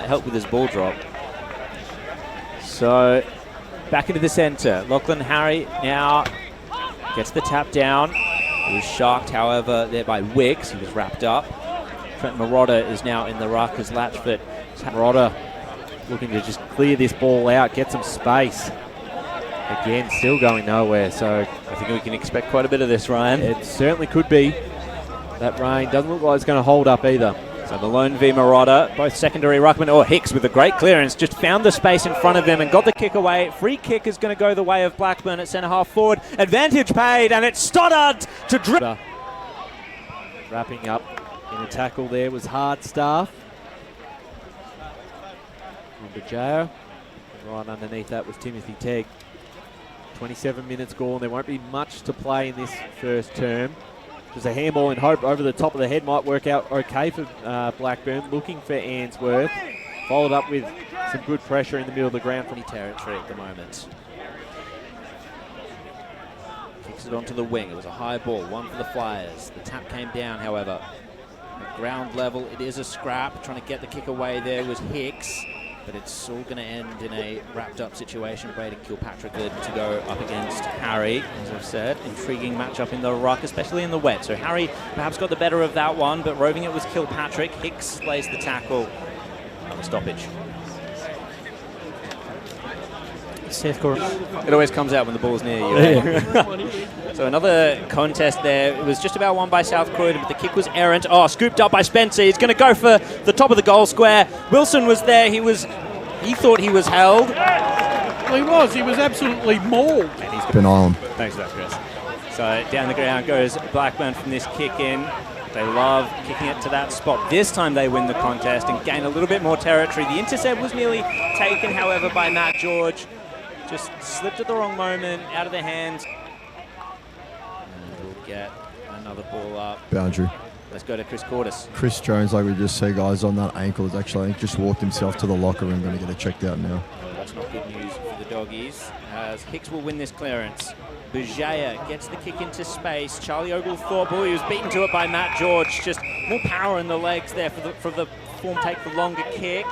Help with his ball drop. So back into the centre. Lachlan Harry now gets the tap down. He was shocked, however, there by Hicks. He was wrapped up. Trent Marotta is now in the ruck as Latchford. Marotta looking to just clear this ball out, get some space. Again, still going nowhere, so I think we can expect quite a bit of this, Ryan. It certainly could be. That rain doesn't look like it's going to hold up either. So Malone v Marotta, both secondary ruckman. Oh, Hicks with a great clearance, just found the space in front of him and got the kick away. Free kick is going to go the way of Blackburn at centre half forward. Advantage paid, and it's Stoddard to dribble. Wrapping up in a tackle there was Hardstaff. Bajao. Right underneath that was Timothy Tegg. 27 minutes gone. There won't be much to play in this first term. Just a handball in hope over the top of the head might work out okay for Blackburn. Looking for Ainsworth. Followed up with some good pressure in the middle of the ground from territory at the moment. Kicks it onto the wing. It was a high ball, one for the Flyers. The tap came down, however. At ground level, it is a scrap. Trying to get the kick away there was Hicks. But it's all going to end in a wrapped-up situation. Braden Kilpatrick good to go up against Harry, as I've said. Intriguing matchup in the ruck, especially in the wet. So Harry perhaps got the better of that one, but roving it was Kilpatrick. Hicks lays the tackle on the stoppage. It always comes out when the ball's near you. So another contest there. It was just about won by South Croydon, but the kick was errant. Oh, scooped up by Spencer. He's going to go for the top of the goal square. Wilson was there. He thought he was held. Well, he was absolutely mauled. And he's been on. Thanks for that, Chris. So down the ground goes Blackburn from this kick in. They love kicking it to that spot. This time they win the contest and gain a little bit more territory. The intercept was nearly taken, however, by Matt George. Just slipped at the wrong moment, out of their hands. And we'll get another ball up. Boundary. Let's go to Chris Cordis. Chris Jones, like we just said, guys, on that ankle is actually just walked himself to the locker room, going to get it checked out now. That's not good news for the doggies, as Hicks will win this clearance. Bujaya gets the kick into space. Charlie Oglethorpe, he was beaten to it by Matt George. Just more power in the legs there for the form take the longer kick.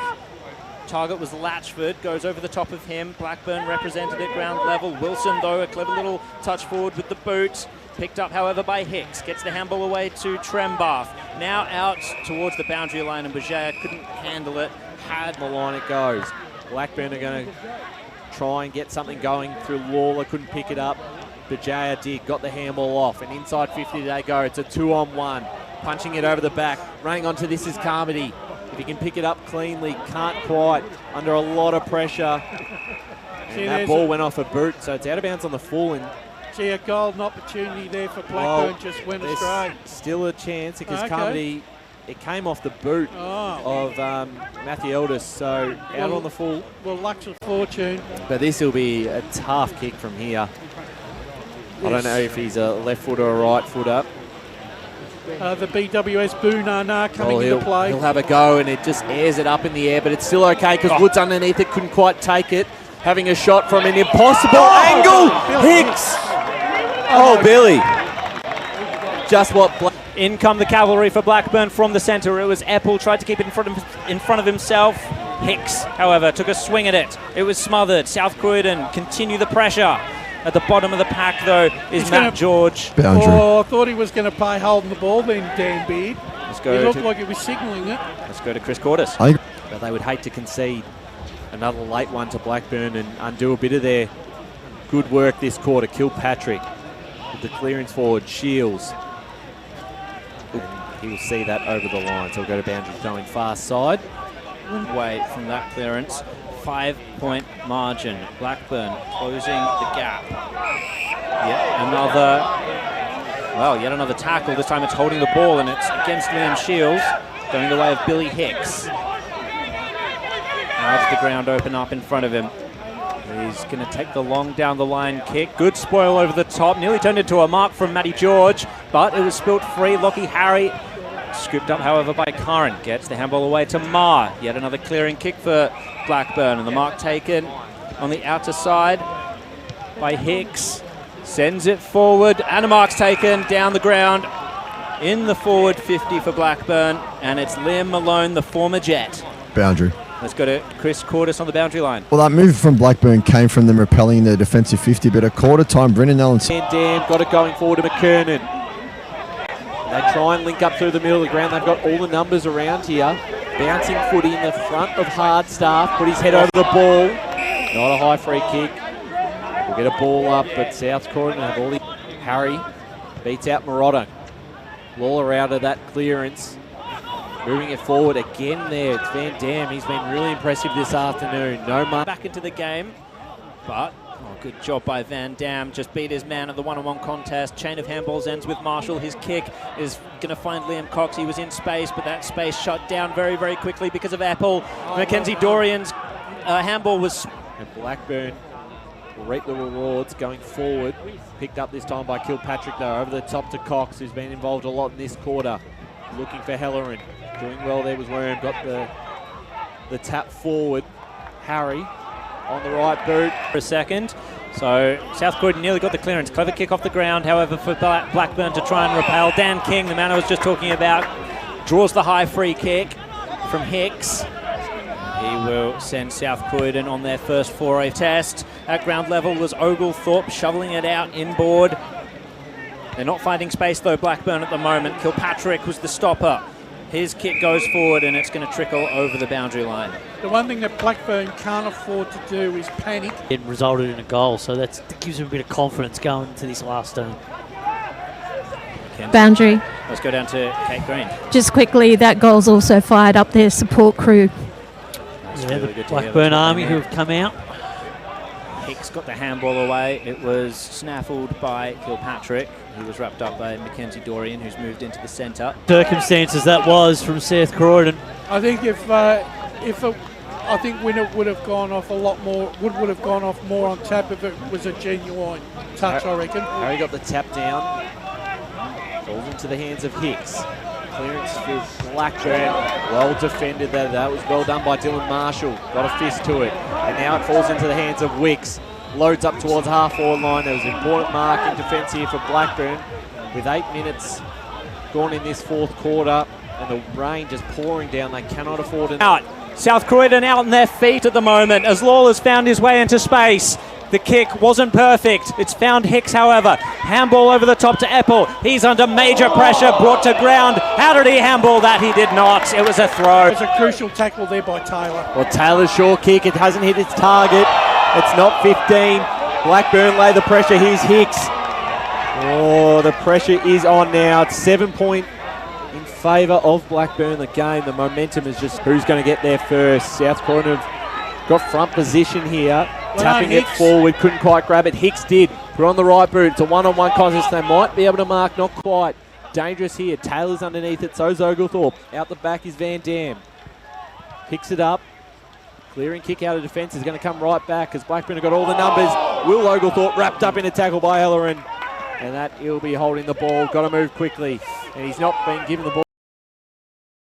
Target was Latchford, goes over the top of him. Blackburn represented at ground level. Wilson, though, a clever little touch forward with the boot. Picked up, however, by Hicks. Gets the handball away to Trembath. Now out towards the boundary line, and Bajaya couldn't handle it. Had the line it goes. Blackburn are going to try and get something going through Lawler. Couldn't pick it up. Bajaya did, got the handball off, and inside 50 they go. It's a 2-on-1. Punching it over the back. Running onto this is Carmody. If he can pick it up cleanly, can't quite, under a lot of pressure. And that ball went off a boot, so it's out of bounds on the full. And a golden opportunity there for Blackburn, just went astray. Still a chance because Carmody, it came off the boot of Matthew Elders, so out on the full. Well, luck's a fortune. But this will be a tough kick from here. Yes. I don't know if he's a left footer or a right footer. The BWS Boonana coming into play. He'll have a go, and it just airs it up in the air, but it's still okay because Woods underneath it couldn't quite take it. Having a shot from an impossible angle. Hicks. Oh, Billy. Just what... In come the cavalry for Blackburn from the centre. It was Eppel, tried to keep it in front of himself. Hicks, however, took a swing at it. It was smothered. South Croydon continue the pressure. At the bottom of the pack, though, is Matt George. Boundary. Oh, I thought he was going to play holding the ball then, Dan Beard. It looked like he was signalling it. Let's go to Chris Cordis. But they would hate to concede another late one to Blackburn and undo a bit of their good work this quarter. Kilpatrick with the clearance forward. Shields. He will see that over the line, so we'll go to boundary going far side. Away from that clearance. 5-point margin. Blackburn closing the gap. Yet another tackle. This time it's holding the ball, and it's against Liam Shields, going the way of Billy Hicks. Now does the ground open up in front of him. He's going to take the long down the line kick. Good spoil over the top. Nearly turned into a mark from Matty George, but it was spilt free. Lockie Harry scooped up, however, by Curran. Gets the handball away to Ma. Yet another clearing kick for Blackburn, and the mark taken on the outer side by Hicks. Sends it forward, and a mark's taken down the ground in the forward 50 for Blackburn, and it's Liam Malone, the former Jet. Boundary. Let's go to Chris Cordis on the boundary line. Well, that move from Blackburn came from them repelling their defensive 50, but at quarter time, Brendan Allen... Van Dam got it going forward to McKernan. They try and link up through the middle of the ground. They've got all the numbers around here. Bouncing footy in the front of Hardstaff. Put his head over the ball. Not a high free kick. We'll get a ball up, but South Croydon have all the... Harry beats out Marotta. Lawler out of that clearance. Moving it forward again there. It's Van Dam. He's been really impressive this afternoon. No mark. Back into the game, but good job by Van Dam. Just beat his man at the one-on-one contest. Chain of handballs ends with Marshall. His kick is going to find Liam Cox. He was in space, but that space shut down very, very quickly because of Apple. Mackenzie Dorian's handball was... And Blackburn will reap the rewards going forward. Picked up this time by Kilpatrick though. Over the top to Cox, who's been involved a lot in this quarter. Looking for Hellerin. Doing well there was Worm. Got the tap forward. Harry on the right boot. For a second. So South Croydon nearly got the clearance. Clever kick off the ground, however, for Blackburn to try and repel. Dan King, the man I was just talking about, draws the high free kick from Hicks. He will send South Croydon on their first foray test. At ground level was Oglethorpe shoveling it out inboard. They're not finding space though, Blackburn at the moment. Kilpatrick was the stopper. His kick goes forward and it's going to trickle over the boundary line. The one thing that Blackburn can't afford to do is panic. It resulted in a goal, so that gives him a bit of confidence going into this last turn. Boundary. Let's go down to Kate Green. Just quickly, that goal's also fired up their support crew. That's Yeah, really the good to hear. Blackburn Army who have come out. Hicks got the handball away. It was snaffled by Kilpatrick. He was wrapped up by Mackenzie Dorian, who's moved into the centre. Circumstances that was from South Croydon. I think I think Winner would have gone off a lot more. Would have gone off more on tap if it was a genuine touch. I reckon. Harry got the tap down. Falls into the hands of Hicks. Clearance for Blackburn. Well defended there. That was well done by Dylan Marshall. Got a fist to it. And now it falls into the hands of Wicks. Loads up towards half-forward line. There was an important mark in defence here for Blackburn. With 8 minutes gone in this fourth quarter and the rain just pouring down, they cannot afford it. Out. South Croydon out on their feet at the moment as Lawler's found his way into space. The kick wasn't perfect. It's found Hicks, however. Handball over the top to Eppel. He's under major pressure, brought to ground. How did he handball that? He did not. It was a throw. It was a crucial tackle there by Taylor. Well, Taylor's short kick, it hasn't hit its target. It's not 15. Blackburn lay the pressure. Here's Hicks. Oh, the pressure is on now. It's 7 point in favour of Blackburn. The game, the momentum is just who's going to get there first. South Croydon have got front position here. Tapping it forward, couldn't quite grab it. Hicks did. Put on the right boot. It's a one-on-one contest. They might be able to mark, not quite. Dangerous here. Taylor's underneath it. So's Oglethorpe. Out the back is Van Dam. Picks it up. Clearing kick out of defence is going to come right back as Blackburn have got all the numbers. Will Oglethorpe wrapped up in a tackle by Ellerin. And that he'll be holding the ball. Got to move quickly. And he's not been given the ball.